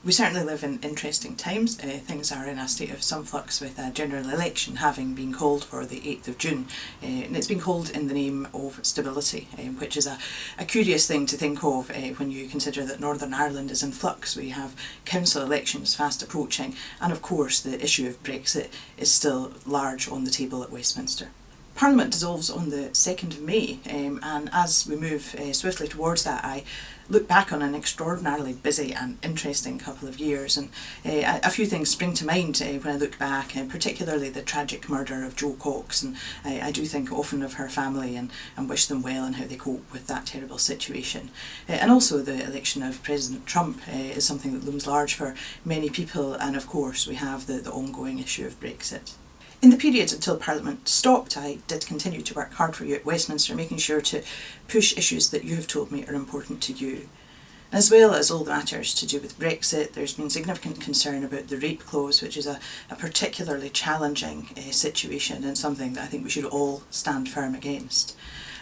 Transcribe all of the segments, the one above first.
We certainly live in interesting times. Things are in a state of some flux with a general election having been called for the 8th of June. And it's been called in the name of stability, which is a curious thing to think of when you consider that Northern Ireland is in flux. We have council elections fast approaching, and of course the issue of Brexit is still large on the table at Westminster. Parliament dissolves on the 2nd of May, and as we move swiftly towards that, I look back on an extraordinarily busy and interesting couple of years, and a few things spring to mind when I look back, particularly the tragic murder of Jo Cox, and I do think often of her family and wish them well and how they cope with that terrible situation. And also the election of President Trump is something that looms large for many people, and of course we have the ongoing issue of Brexit. In the period until Parliament stopped, I did continue to work hard for you at Westminster, making sure to push issues that you have told me are important to you. As well as all the matters to do with Brexit, there's been significant concern about the rape clause, which is a particularly challenging situation and something that I think we should all stand firm against.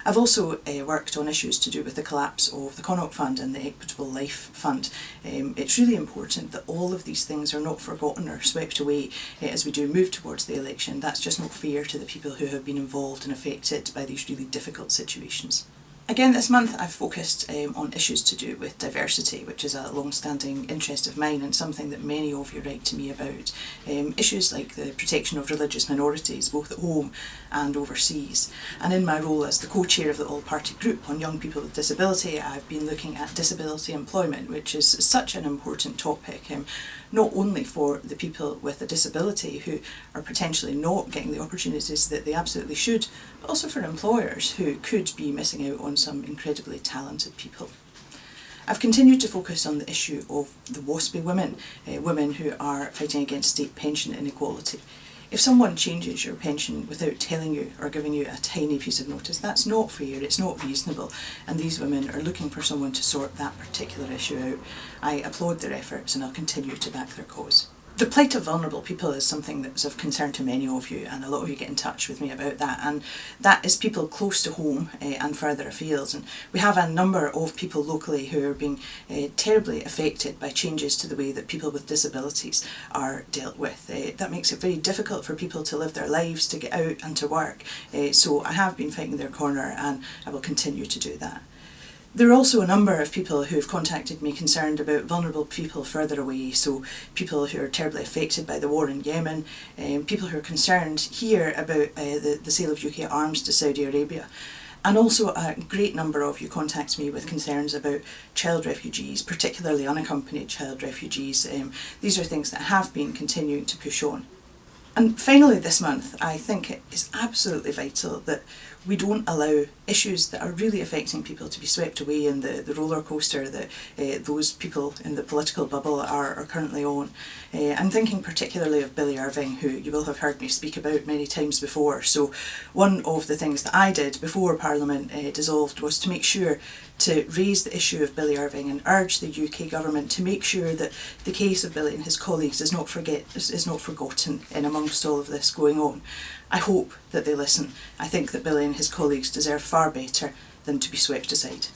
I've also worked on issues to do with the collapse of the Connaught Fund and the Equitable Life Fund. It's really important that all of these things are not forgotten or swept away as we do move towards the election. That's just not fair to the people who have been involved and affected by these really difficult situations. Again this month I've focused on issues to do with diversity, which is a long-standing interest of mine and something that many of you write to me about. Issues like the protection of religious minorities, both at home and overseas. And in my role as the co-chair of the all-party group on young people with disability, I've been looking at disability employment, which is such an important topic, not only for the people with a disability who are potentially not getting the opportunities that they absolutely should, but also for employers who could be missing out on some incredibly talented people. I've continued to focus on the issue of the WASPy women, women who are fighting against state pension inequality. If someone changes your pension without telling you or giving you a tiny piece of notice, that's not fair, it's not reasonable, and these women are looking for someone to sort that particular issue out. I applaud their efforts and I'll continue to back their cause. The plight of vulnerable people is something that's of concern to many of you, and a lot of you get in touch with me about that, and that is people close to home and further afield. And we have a number of people locally who are being terribly affected by changes to the way that people with disabilities are dealt with. That makes it very difficult for people to live their lives, to get out and to work. So I have been fighting their corner and I will continue to do that. There are also a number of people who have contacted me concerned about vulnerable people further away, so people who are terribly affected by the war in Yemen, people who are concerned here about the sale of UK arms to Saudi Arabia. And also a great number of you contact me with concerns about child refugees, particularly unaccompanied child refugees. These are things that I have been continuing to push on. And finally this month, I think it is absolutely vital that we don't allow issues that are really affecting people to be swept away in the roller coaster that those people in the political bubble are currently on. I'm thinking particularly of Billy Irving, who you will have heard me speak about many times before. So one of the things that I did before Parliament dissolved was to make sure to raise the issue of Billy Irving and urge the UK government to make sure that the case of Billy and his colleagues is not forgotten in amongst all of this going on. I hope that they listen. I think that Billy and his colleagues deserve far better than to be swept aside.